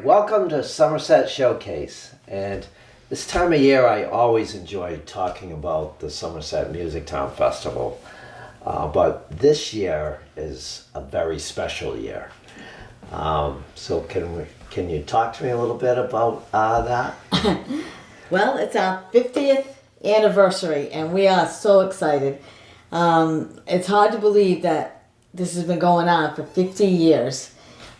Welcome to Somerset Showcase. And this time of year, I always enjoy talking about the Somerset Musictown Festival. But this year is a very special year. So can you talk to me a little bit about that? Well, it's our 50th anniversary, and we are so excited. It's hard to believe that this has been going on for 50 years.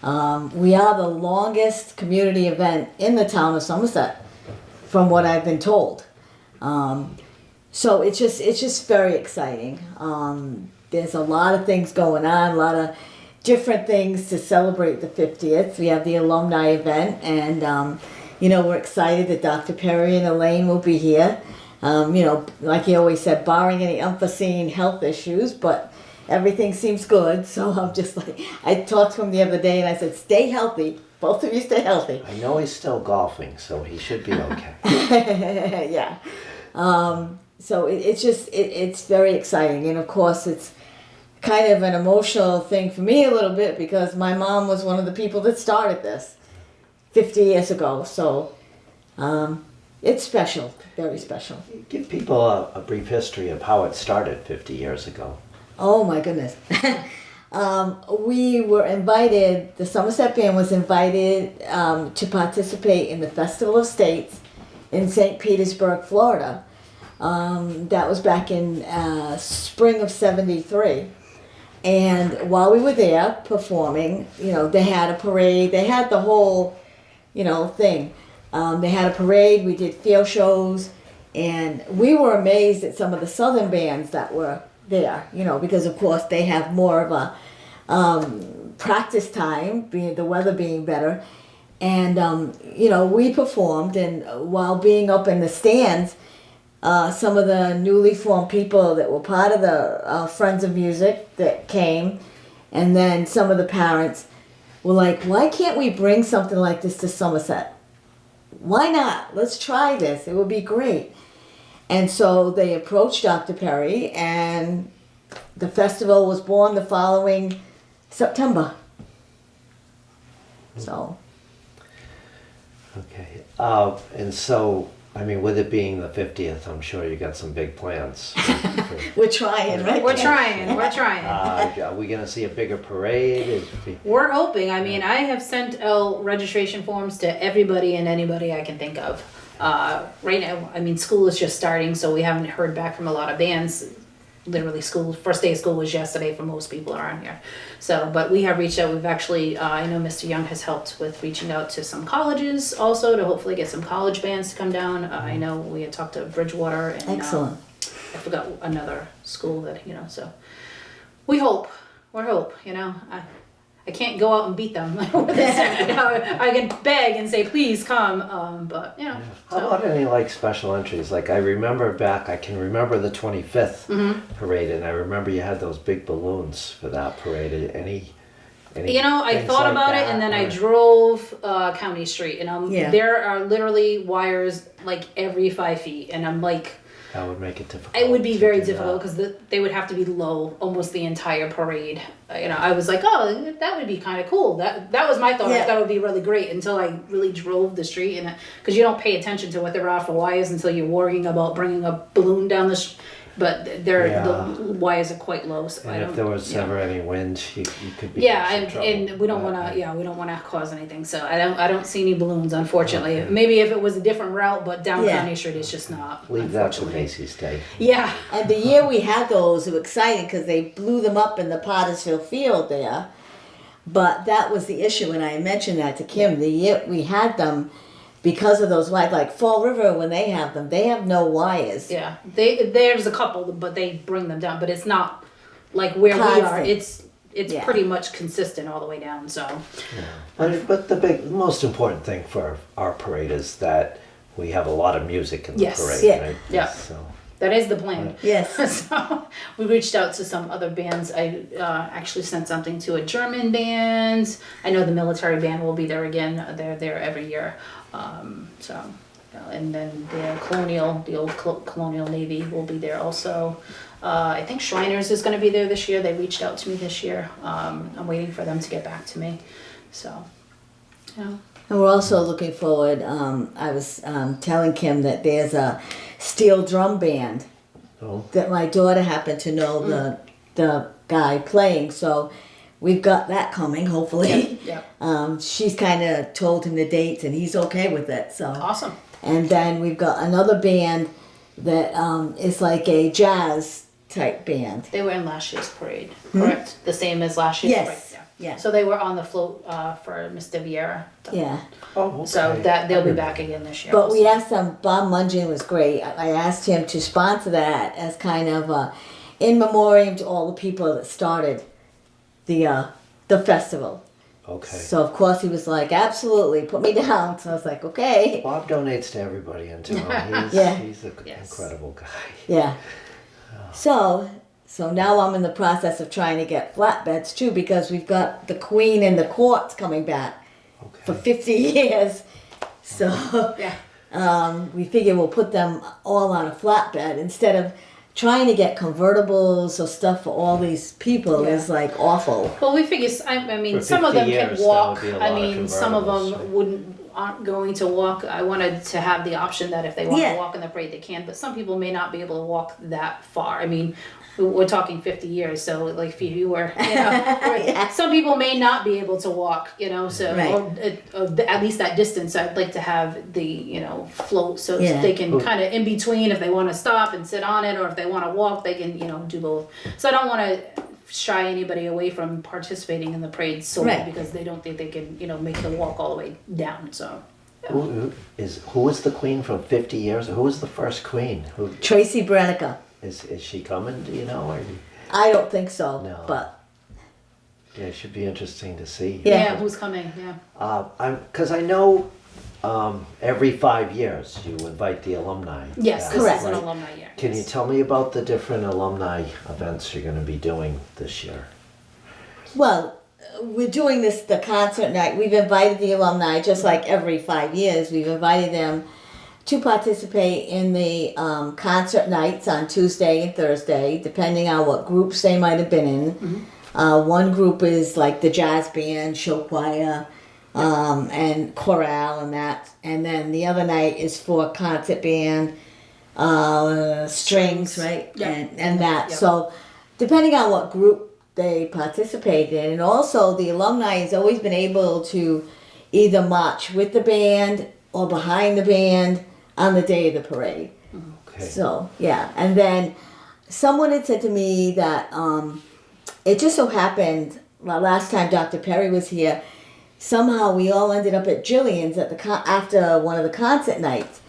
We are the longest community event in the town of Somerset, from what I've been told. So it's just very exciting. There's a lot of things going on, a lot of different things to celebrate the 50th. We have the alumni event, and we're excited that Dr. Perry and Elaine will be here. Like he always said, barring any unforeseen health issues, but everything seems good. So I'm just like, I talked to him the other day and I said, stay healthy. Both of you stay healthy. I know he's still golfing, so he should be okay. Yeah. So it's very exciting. And of course, it's kind of an emotional thing for me a little bit because my mom was one of the people that started this 50 years ago. So it's special, very special. Give people a brief history of how it started 50 years ago. Oh my goodness. We were invited, the Somerset Band was invited to participate in the Festival of States in St. Petersburg, Florida. That was back in spring of '73. And while we were there performing, they had a parade, they had the whole, thing. They had a parade, we did field shows, and we were amazed at some of the southern bands that were there, because of course they have more of a practice time, being the weather being better. And, we performed, and while being up in the stands, some of the newly formed people that were part of the Friends of Music that came, and then some of the parents were like, why can't we bring something like this to Somerset? Why not? Let's try this. It would be great. And so they approached Dr. Perry, and the festival was born the following September. So. Okay. And so, with it being the 50th, I'm sure you got some big plans. We're trying, right? We're trying. Are we going to see a bigger parade? We're hoping. I have sent out registration forms to everybody and anybody I can think of. Right now, school is just starting, so we haven't heard back from a lot of bands. Literally, first day of school was yesterday for most people around here. So, but we have reached out. We've actually, I know Mr. Young has helped with reaching out to some colleges also to hopefully get some college bands to come down. I know we had talked to Bridgewater and excellent. I forgot another school that, so we hope. I can't go out and beat them. I can beg and say, please come, but. How about any special entries? I can remember the 25th parade, and I remember you had those big balloons for that parade. Any I thought about it, and then I drove County Street, and there are literally wires every 5 feet, and I'm like, that would make it difficult. It would be very difficult because they would have to be low almost the entire parade. I was like, oh, that would be kind of cool. That was my thought. Yeah. That would be really great until I really drove the street, and because you don't pay attention to what there are for wires until you're worrying about bringing a balloon down the street. But the wires are quite low. So and if there was ever any wind, you could be. Yeah, and we don't want to. Yeah, we don't want to cause anything. So I don't see any balloons, unfortunately. Okay. Maybe if it was a different route, but down County Street is just not. Leave that to Macy's Day. Yeah. And the year we had those, it was exciting because they blew them up in the Pottersville field there. But that was the issue, and I mentioned that to Kim. The year we had them. Because of those wires, like Fall River, when they have them, they have no wires. Yeah, there's a couple, but they bring them down. But it's not like where we are. It's pretty much consistent all the way down. So. Yeah. But the most important thing for our parade is that we have a lot of music in the parade, right? Yeah. So. That is the plan. Yes. So we reached out to some other bands. I actually sent something to a German band. I know the military band will be there again. They're there every year. And then the old Colonial Navy will be there also. I think Shriners is going to be there this year. They reached out to me this year. I'm waiting for them to get back to me. So Yeah. And we're also looking forward, I was telling Kim that there's a steel drum band Oh, that my daughter happened to know the guy playing, so we've got that coming, hopefully. Yeah. She's kind of told him the dates and he's okay with it, so. Awesome. And then we've got another band that is like a jazz type band. They were in last year's parade, correct? The same as last year's Yes. parade. Yeah. So they were on the float for Mr. Vieira. Yeah. oh, okay. So that they'll be back again this year. But we also. asked them, Bob Mungin was great. I asked him to sponsor that as kind of in memoriam to all the people that started the festival. Okay. So of course he was like, absolutely, put me down. So I was like, okay. Bob donates to everybody in town. Yeah. He's an Yes. incredible guy. Yeah. So now I'm in the process of trying to get flatbeds too, because we've got the Queen and the Courts coming back for Okay. 50 years. So Yeah. we figure we'll put them all on a flatbed instead of trying to get convertibles or stuff for all these people is like awful. Well, we figure. I mean, For some of 50 them years, can that walk. would be a I lot of mean, some of convertibles, them aren't going to walk. I wanted to have the option that if they want Yeah. to walk in the parade, they can. But some people may not be able to walk that far. I mean, we're talking 50 years, so like if you were, some people may not be able to walk, so Right. or at least that distance. I'd like to have the float so Yeah. they can kind of in between if they want to stop and sit on it, or if they want to walk, they can do both. So I don't want to shy anybody away from participating in the parade solely Right. because they don't think they can make the walk all the way down. So Who was the queen from 50 years? Who was the first queen? Who Tracy Brenica. is she coming? Do you know? Or, I don't think so, No. but yeah, it should be interesting to see. Yeah. who's coming? Yeah. Because I know every 5 years you invite the alumni. Yes, back, this Correct. is an right? alumni year. Can you yes. tell me about the different alumni events you're going to be doing this year? well, we're doing the concert night. We've invited the alumni just like every 5 years. We've invited them to participate in the concert nights on Tuesday and Thursday, depending on what groups they might have been in. One group is like the jazz band, show choir, and chorale and that. And then the other night is for concert band, strings, right? Yep. And that. Yep. So depending on what group they participate in. And also the alumni has always been able to either march with the band or behind the band on the day of the parade. Okay. So, yeah. And then someone had said to me that it just so happened, last time Dr. Perry was here, somehow we all ended up at Jillian's at after one of the concert nights.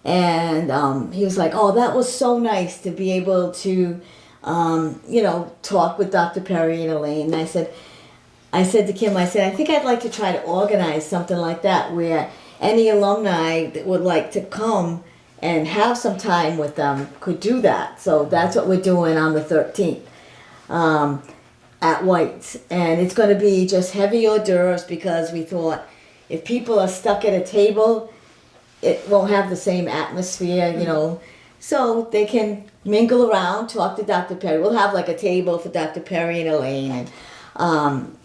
And he was like, oh, that was so nice to be able to, talk with Dr. Perry and Elaine. And I said to Kim, I think I'd like to try to organize something like that where any alumni that would like to come and have some time with them could do that. So that's what we're doing on the 13th at White's. And it's going to be just heavy hors d'oeuvres because we thought if people are stuck at a table, it won't have the same atmosphere, So they can mingle around, talk to Dr. Perry. We'll have like a table for Dr. Perry and Elaine. And,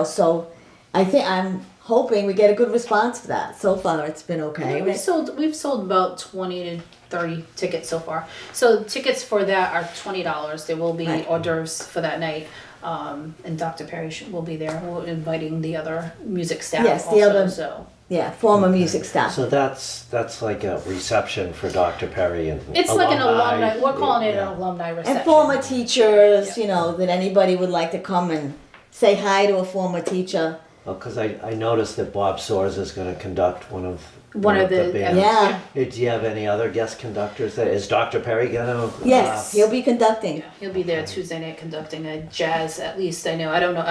so I'm hoping we get a good response for that. So far, it's been okay. We've sold about 20 to 30 tickets so far. So tickets for that are $20. There will be Right. hors d'oeuvres for that night. And Dr. Perry will be there. We're inviting the other music staff Yes, the also. other- So Yeah, former music staff. So that's like a reception for Dr. Perry and it's like an alumni. We're calling it yeah. an alumni reception. And former teachers, Yeah. that anybody would like to come and say hi to a former teacher. Well, because I noticed that Bob Soares is going to conduct one of the bands. Yeah. Do you have any other guest conductors? Is Dr. Perry going to? Yes, he'll be conducting. Yeah, he'll be there Tuesday night conducting a jazz. At least I know. I don't know.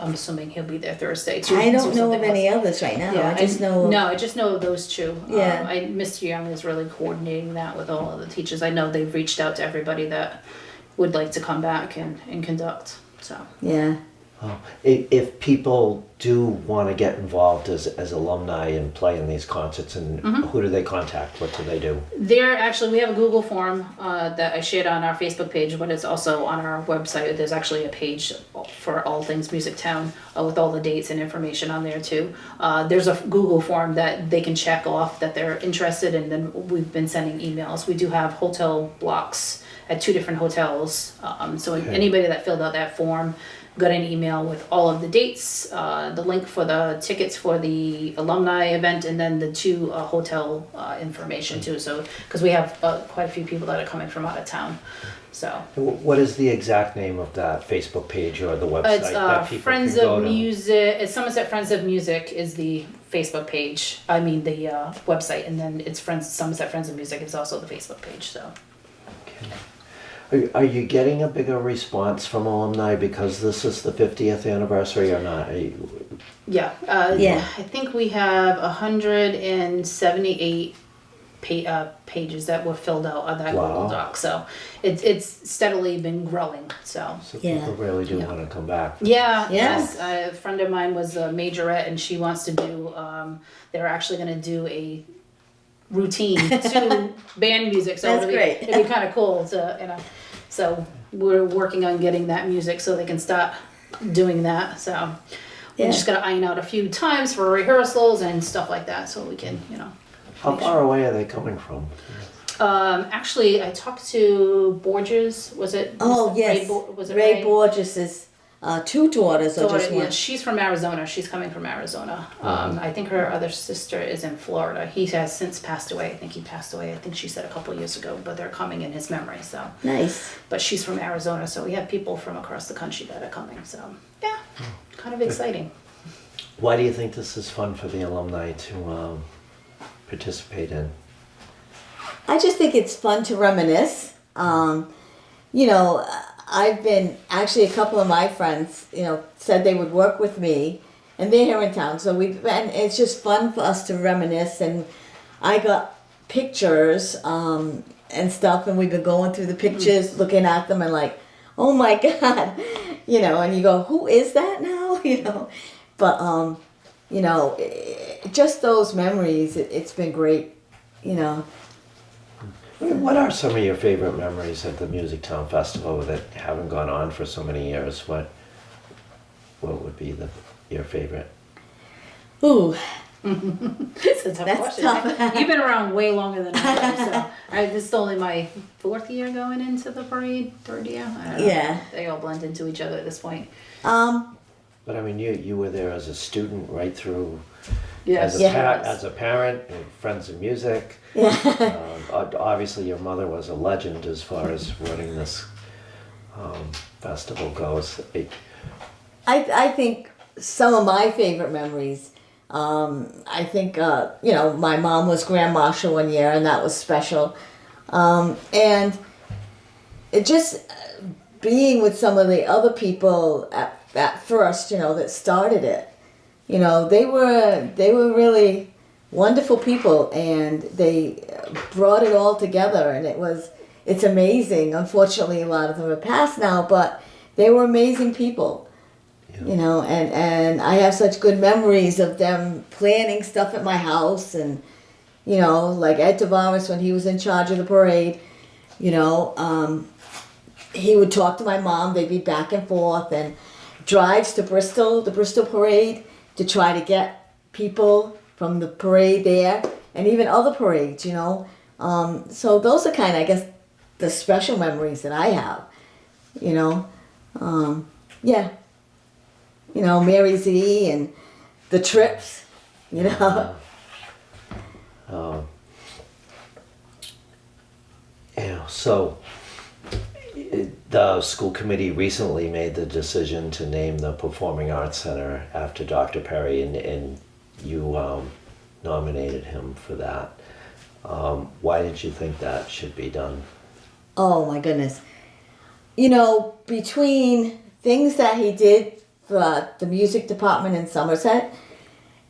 I'm assuming he'll be there Thursday too. I don't do know of something any else. others right now. Yeah, I just know. No, I just know of those two. Yeah. Mr. Young is really coordinating that with all of the teachers. I know they've reached out to everybody that would like to come back and conduct. So Yeah. If people do want to get involved as alumni and play in these concerts, and who do they contact? What do they do? We have a Google form that I shared on our Facebook page, but it's also on our website. There's actually a page for all things Musictown with all the dates and information on there too. There's a Google form that they can check off that they're interested in, and then we've been sending emails. We do have hotel blocks at 2 different hotels. So anybody that filled out that form got an email with all of the dates, the link for the tickets for the alumni event, and then the 2 hotel information too. So, because we have quite a few people that are coming from out of town. So. What is the exact name of that Facebook page or the website that people Friends can go of to? Music. It's Somerset Friends of Music is the Facebook page. I mean the website, and then it's Somerset Friends of Music is also the Facebook page. So. Okay. Are you getting a bigger response from alumni because this is the 50th anniversary or not? Yeah. I think we have 178 pages that were filled out on that Google Doc. So it's steadily been growing. So people really do want to come back. Yeah. Yes. A friend of mine was a majorette, and she wants to do. They're actually going to do a routine to band music. So That's great. It'd be kind of cool to So we're working on getting that music so they can start doing that. So we just got to iron out a few times for rehearsals and stuff like that, so we can How far away are they coming from? Actually, I talked to Borges. Was it? Oh, yes. Ray Borges's 2 daughters or just one? Yeah, she's from Arizona. She's coming from Arizona. I think her other sister is in Florida. He has since passed away. I think he passed away. I think she said a couple of years ago, but they're coming in his memory. So nice. But she's from Arizona, so we have people from across the country that are coming. So yeah, kind of exciting. Why do you think this is fun for the alumni to participate in? I just think it's fun to reminisce. I've been, actually a couple of my friends, said they would work with me, and they're here in town. So it's just fun for us to reminisce, and I got pictures and stuff, and we've been going through the pictures, looking at them, and like, oh my God, and you go, who is that now? But, just those memories, it's been great, What are some of your favorite memories of the Musictown Festival that haven't gone on for so many years? What would be your favorite? Ooh. It's a tough question. Tough. You've been around way longer than I have, so this is only my 4th year going into the parade, 3rd year. I don't know. Yeah. They all blend into each other at this point. But I mean, you were there as a student right through. Yes. As a parent, and friends of music. Obviously, your mother was a legend as far as running this festival goes. I think some of my favorite memories, I think, my mom was Grand Marshal one year, and that was special. And it just being with some of the other people at first, that started it. They were really wonderful people, and they brought it all together, and it's amazing. Unfortunately, a lot of them are passed now, but they were amazing people. And I have such good memories of them planning stuff at my house, and like Ed Tavares, when he was in charge of the parade, he would talk to my mom. They'd be back and forth, and drives to Bristol, the Bristol parade, to try to get people from the parade there, and even other parades, So those are kind of, I guess, the special memories that I have, Mary Z and the trips, So the school committee recently made the decision to name the Performing Arts Center after Dr. Perry, and you nominated him for that. Why did you think that should be done? Oh my goodness. Between things that he did for the music department in Somerset,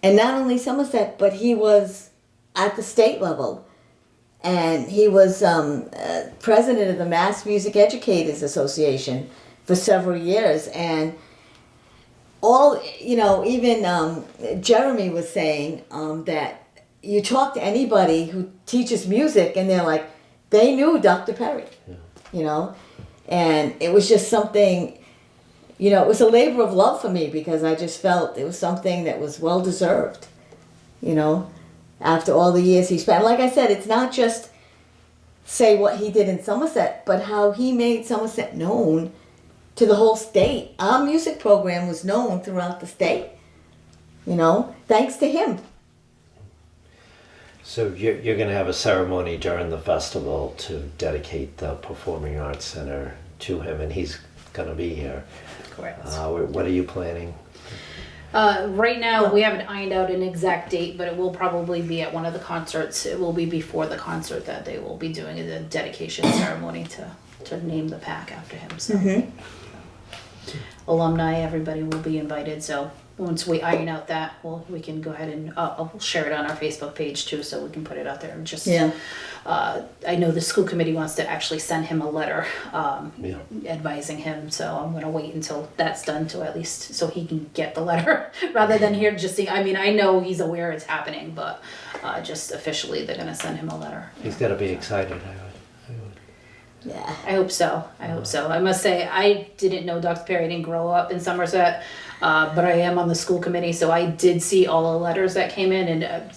and not only Somerset, but he was at the state level. And he was president of the Mass Music Educators Association for several years. And all, you know, even Jeremy was saying that you talk to anybody who teaches music and they're like, they knew Dr. Perry, you know, and it was just something, you know, it was a labor of love for me because I just felt it was something that was well deserved, you know, after all the years he spent. Like I said, it's not just say what he did in Somerset, but how he made Somerset known to the whole state. Our music program was known throughout the state, you know, thanks to him. So you're going to have a ceremony during the festival to dedicate the Performing Arts Center to him, and he's going to be here. Correct. What are you planning? Right now, we haven't ironed out an exact date, but it will probably be at one of the concerts. It will be before the concert that they will be doing a dedication ceremony to name the pack after him. So, alumni, everybody will be invited. So once we iron out that, we can go ahead and I'll share it on our Facebook page too, so we can put it out there. And just, I know the school committee wants to actually send him a letter advising him, so I'm going to wait until that's done to at least so he can get the letter rather than here just seeing. I mean, I know he's aware it's happening, but just officially they're going to send him a letter. He's got to be excited. Yeah. I hope so. I must say, I didn't know Dr. Perry. I didn't grow up in Somerset, but I am on the school committee, so I did see all the letters that came in, and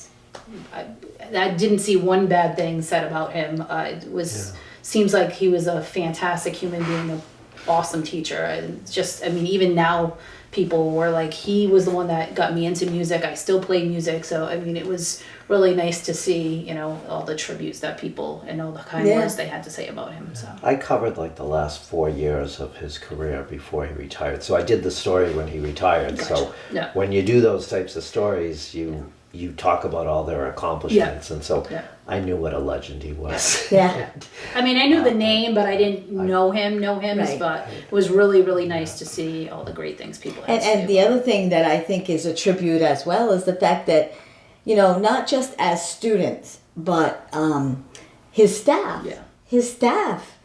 I didn't see one bad thing said about him. It was seems like he was a fantastic human being, an awesome teacher. And just, I mean, even now, people were like, he was the one that got me into music. I still play music, so I mean, it was really nice to see, you know, all the tributes that people and all the kind words they had to say about him. So I covered like the last 4 years of his career before he retired. So I did the story when he retired. Gotcha. So Yeah. when you do those types of stories, you talk about all their accomplishments, and so I knew what a legend he was. Yeah. I mean, I knew the name, but I didn't know him. Right. But it was really, really nice to see all the great things people had to say. And the other thing that I think is a tribute as well is the fact that, you know, not just as students, but his staff. Yeah. His staff.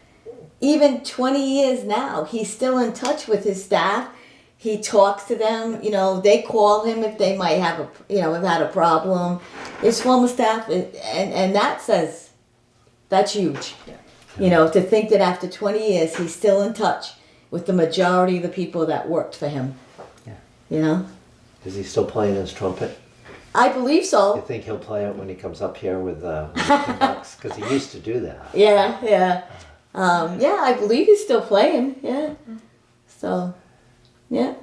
Even 20 years now, he's still in touch with his staff. He talks to them, you know, they call him if they might have have had a problem. His former staff, and that says, that's huge. Yeah. You know, to think that after 20 years, he's still in touch with the majority of the people that worked for him. Yeah. You know? Is he still playing his trumpet? I believe You so. think he'll play it when he comes up here with the conducts? Because he used to do that. Yeah, yeah. I believe he's still playing. Yeah. So, yeah.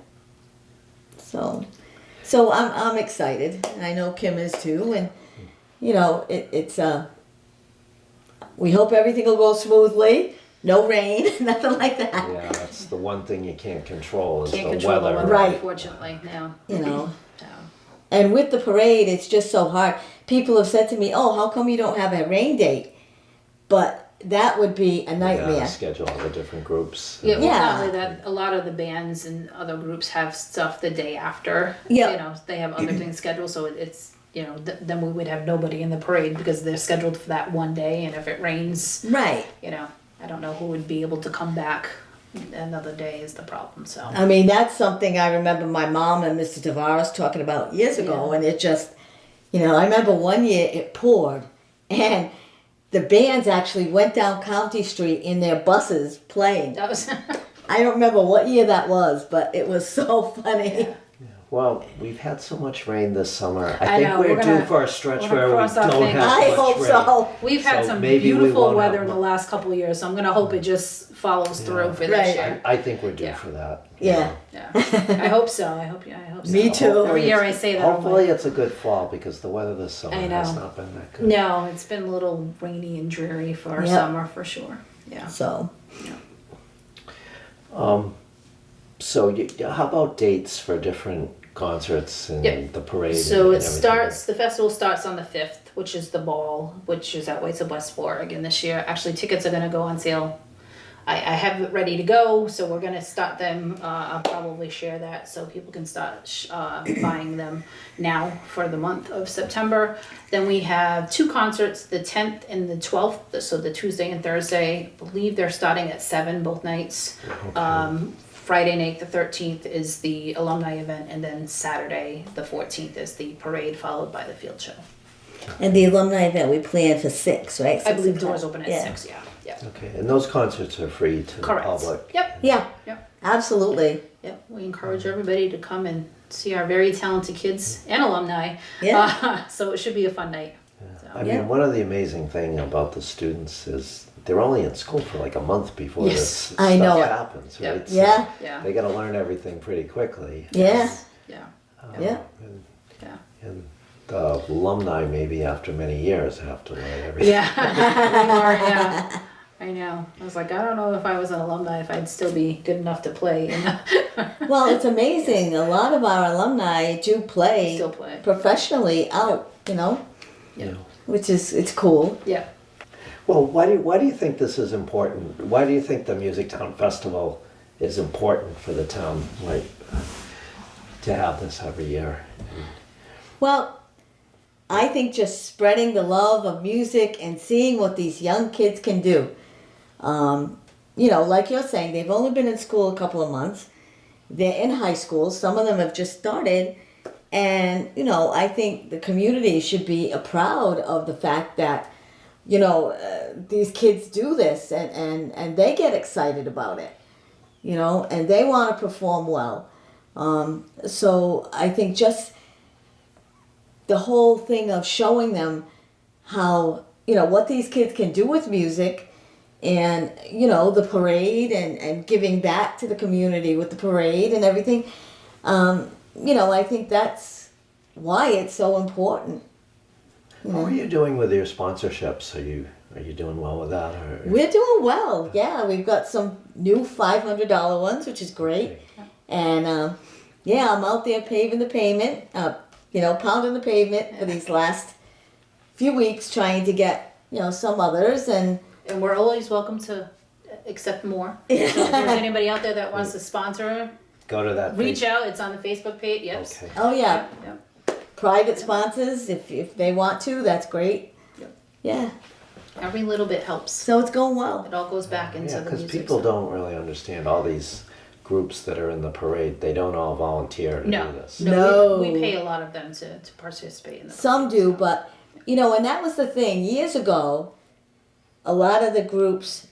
So I'm excited, and I know Kim is too. And you know, it's we hope everything will go smoothly. No rain, nothing like that. Yeah, that's the one thing you can't control is Can't the control weather. the weather, Right. unfortunately. No. You know. So, And with the parade, it's just so hard. People have said to me, "Oh, how come you don't have a rain date?" But that would be a nightmare. Yeah, schedule all the different groups. yeah, well, Yeah. not only that, a lot of the bands and other groups have stuff the day after. Yeah. You know, they have other things scheduled, so it's, you know, then we would have nobody in the parade because they're scheduled for that one day, and if it rains, Right. you know, I don't know who would be able to come back another day is the problem, so. I mean, that's something I remember my mom and Mr. Tavares talking about years ago, Yeah. and it just, you know, I remember one year it poured, and the bands actually went down County Street in their buses playing. That was, I don't remember what year that was, but it was so funny. Well, we've had so much rain this summer. I I think know, we're we're gonna- due for a stretch we're gonna where we cross our don't fingers. have I much hope rain. so. we've had So some maybe we beautiful won't weather have in the much. last couple of years, so I'm gonna hope it just follows through for this Right. year. I think we're due Yeah. for that. Yeah. Yeah, I hope so. I hope so. Me too. Every year I say that. I'm Hopefully like, it's a good fall because the weather this summer I has know. not been that good. no, it's been a little rainy and dreary for our Yep. summer for sure. Yeah. So, So how about dates for different concerts and Yep. the parade? So and it everything? starts. The festival starts on the 5th, which is the ball, which is at Whites of Westport again this year. Actually, tickets are gonna go on sale. I have it ready to go, so we're gonna start them. I'll probably share that so people can start buying them now for the month of September. Then we have 2 concerts, the 10th and the 12th, so the Tuesday and Thursday. I believe they're starting at 7 both nights. Friday night, the 13th, is the alumni event, and then Saturday, the 14th, is the parade, followed by the field show. And the alumni event we planned for 6, right? I believe 6 doors open at yeah. 6, yeah. Okay, and those concerts are free to Correct. the public. Yep. Yeah, Yep. absolutely. Yep. We encourage everybody to come and see our very talented kids and alumni. Yeah. So it should be a fun night. So. I mean, Yeah. one of the amazing thing about the students is they're only in school for like a month before Yes. this I know stuff it. happens, Yeah. right? Yeah. Yeah. They got to learn everything pretty quickly. Yeah, Yeah. yeah. And, Yeah. and the alumni, maybe after many years, have to learn everything. Yeah. Yeah. I know. I was like, I don't know if I was an alumni if I'd still be good enough to play. Well, it's amazing. A lot of our alumni do play Still play. professionally out, you know, You know. which is, it's cool. Yeah. Well, why do you think this is important? Why do you think the Musictown Festival is important for the town, like, to have this every year? Well, I think just spreading the love of music and seeing what these young kids can do. You know, like you're saying, they've only been in school a couple of months. They're in high school. Some of them have just started. And, you know, I think the community should be proud of the fact that, you know, these kids do this and they get excited about it, you know, and they want to perform well. So I think just the whole thing of showing them how, you know, what these kids can do with music and, you know, the parade and giving back to the community with the parade and everything. You know, I think that's why it's so important. What are you doing with your sponsorships? Are you doing well with that? Or? We're doing well. Yeah, we've got some new $500 ones, which is great. And yeah, I'm out there paving the pavement, you know, pounding the pavement for these last few weeks, trying to get, you know, some others. And we're always welcome to accept more. So if there's anybody out there that wants to sponsor, Go to that. reach out. It's on the Facebook page. Yep. Okay. oh yeah, Yep. private sponsors if they want to, that's great. Yep. Yeah, Every little bit helps. so it's going well. It all goes back into Yeah, the because music. people so. don't really understand all these groups that are in the parade. They don't all volunteer to No, do this. No. We pay a lot of them to participate in the Some parade, do, so. but you know, and that was the thing. Years ago, a lot of the groups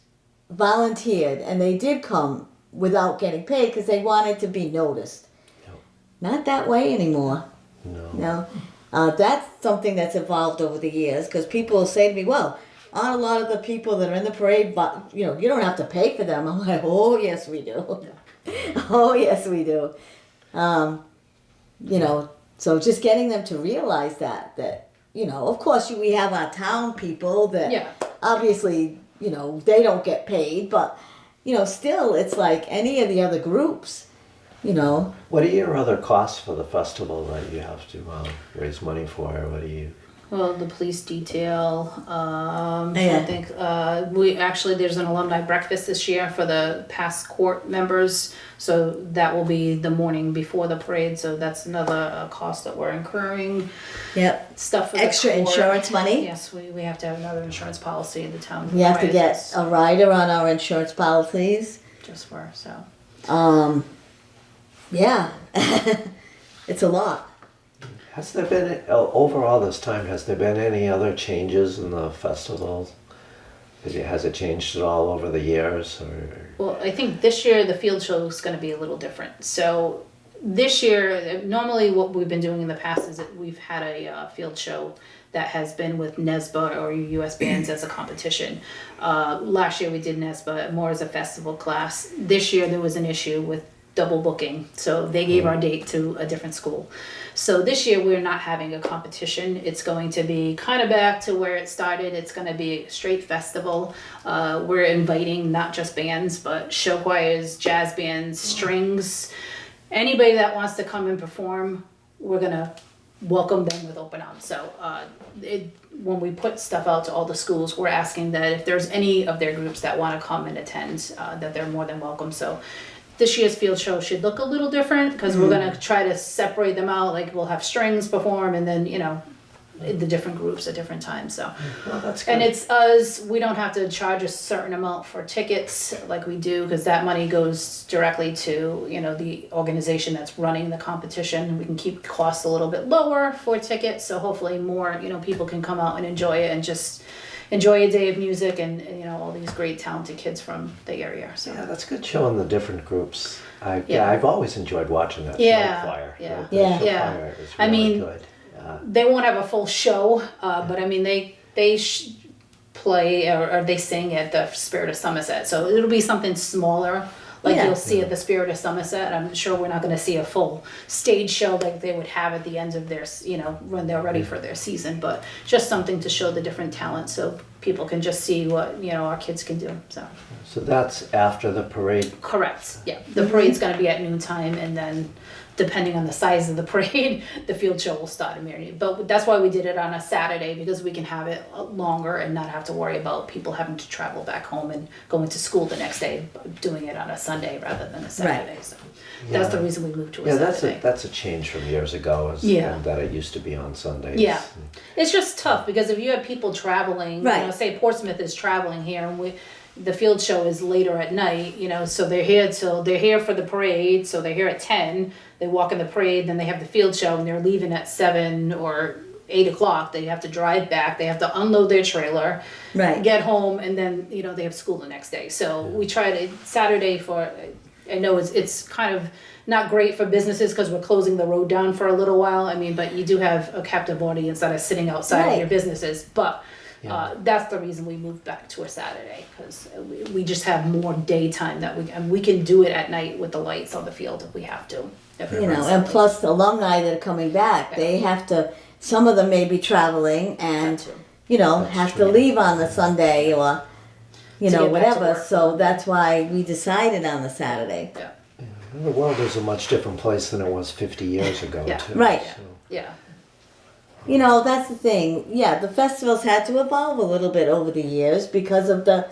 volunteered and they did come without getting paid because they wanted to be noticed. Yep. Not that way anymore. No. No. That's something that's evolved over the years because people will say to me, well, aren't a lot of the people that are in the parade, but you know, you don't have to pay for them. I'm like, oh, yes, we do. Oh, yes, we do. You know, so just getting them to realize that, you know, of course we have our town people that Yeah. obviously, you know, they don't get paid, but, you know, still it's like any of the other groups, you know. What are your other costs for the festival that you have to raise money for? What do you? Well, the police detail. Yeah. I think we actually there's an alumni breakfast this year for the past court members, so that will be the morning before the parade. So that's another cost that we're incurring. Yep. Stuff for Extra the court. insurance money. Yes, we have to have another insurance policy in the town. We have to get provides a rider on our insurance policies. just for so. Yeah. It's a lot. Has there been over all this time? Has there been any other changes in the festivals? Has it changed at all over the years? Or Well, I think this year the field show is going to be a little different. So this year, normally what we've been doing in the past is that we've had a field show that has been with NESBA or US bands as a competition. Last year we did NESBA more as a festival class. This year there was an issue with double booking, so they gave our date to a different school. So this year we're not having a competition. It's going to be kind of back to where it started. It's going to be a straight festival. We're inviting not just bands, but show choirs, jazz bands, strings. Anybody that wants to come and perform, we're going to welcome them with open arms. So when we put stuff out to all the schools, we're asking that if there's any of their groups that want to come and attend, that they're more than welcome. So this year's field show should look a little different because we're going to try to separate them out. Like we'll have strings perform and then, you know, the different groups at different times. So, Well, that's good. and it's us. We don't have to charge a certain amount for tickets like we do, because that money goes directly to the organization that's running the competition. We can keep costs a little bit lower for tickets, so hopefully more people can come out and enjoy it and just enjoy a day of music and all these great talented kids from the area. So Yeah, that's good showing the different groups. I've always enjoyed watching that Yeah, show choir. yeah. The Yeah. show Yeah. choir is I really mean, good. they won't have a full show, but I mean they play or they sing at the Spirit of Somerset, so it'll be something smaller like Yeah. you'll see at the Spirit of Somerset. I'm sure we're not going to see a full stage show like they would have at the end of their when they're ready for their season, but just something to show the different talents so people can just see what our kids can do. So that's after the parade. Correct. Yeah. The parade's going to be at noontime, and then depending on the size of the parade, the field show will start immediately. But that's why we did it on a Saturday, because we can have it longer and not have to worry about people having to travel back home and going to school the next day, doing it on a Sunday rather than a Saturday. So that's the reason we moved to a Saturday. That's a change from years ago. That it used to be on Sundays. Yeah, it's just tough because if you have people traveling, Right. Say Portsmouth is traveling here, and the field show is later at night, so they're here for the parade, so they're here at 10, they walk in the parade, then they have the field show, and they're leaving at 7 or 8 o'clock. They have to drive back, they have to unload their trailer, Right. get home, and then they have school the next day. So we tried Saturday I know it's kind of not great for businesses because we're closing the road down for a little while. I mean, but you do have a captive audience that is sitting outside of Right. your businesses. But that's the reason we moved back to a Saturday, because we just have more daytime and we can do it at night with the lights on the field if we have to. And plus the alumni that are coming back, they have to, some of them may be traveling and, have to leave on the Sunday or, get back to whatever. work. So that's why we decided on the Saturday. Yeah. The world is a much different place than it was 50 years ago, Yeah. too. Right. So. Yeah. That's the thing. Yeah, the festivals had to evolve a little bit over the years because of the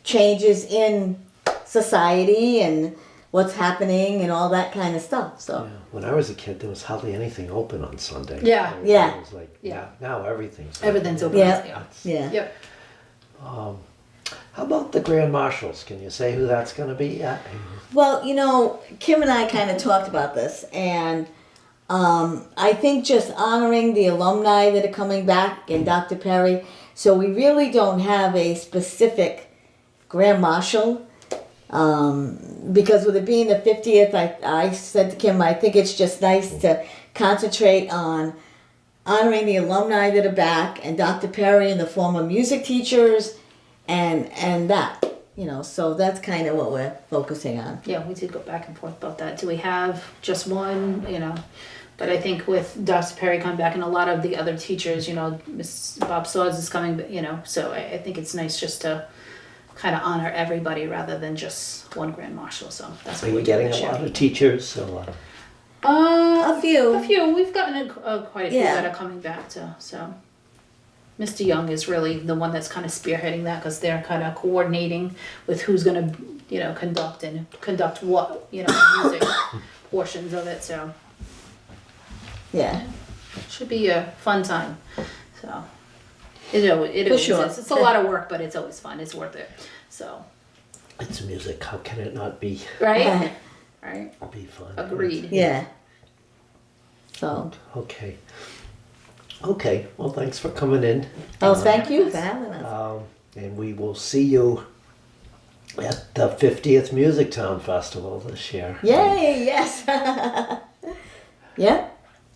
changes in society and what's happening and all that kind of stuff. So, Yeah. When I was a kid, there was hardly anything open on Sunday. Yeah. Yeah. It was like, Yeah. now everything's Everything's open. Yeah. yeah. Yep. How about the Grand Marshals? Can you say who that's going to be yet? Well, Kim and I kind of talked about this, and I think just honoring the alumni that are coming back and Dr. Perry. So we really don't have a specific Grand Marshal. Because with it being the 50th, I said to Kim, I think it's just nice to concentrate on honoring the alumni that are back and Dr. Perry and the former music teachers and that, so that's kind of what we're focusing on. Yeah, we did go back and forth about that. Do we have just one, But I think with Dr. Perry coming back and a lot of the other teachers, Miss Bob Swords is coming, so I think it's nice just to kind of honor everybody rather than just one Grand Marshal. So that's Are what you we're getting doing this a year. lot of teachers? So, A few. A few. We've gotten quite a few Yeah. that are coming back to. So, Mr. Young is really the one that's kind of spearheading that because they're kind of coordinating with who's going to, conduct what, music portions of it. So, Yeah. should be a fun time. So, it For always sure. is. It's a lot of work, but it's always fun. It's worth it. So, it's music. How can it not be right, right. fun? Agreed. Yeah. So. Okay. Okay. Well, thanks for coming in. Oh, thank you for having us. And we will see you at the 50th Musictown Festival this year. Yay! Yes. Yeah.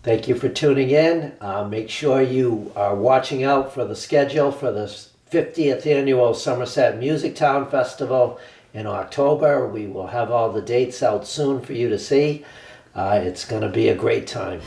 Thank you for tuning in. Make sure you are watching out for the schedule for the 50th Annual Somerset Musictown Festival in October. We will have all the dates out soon for you to see. It's going to be a great time.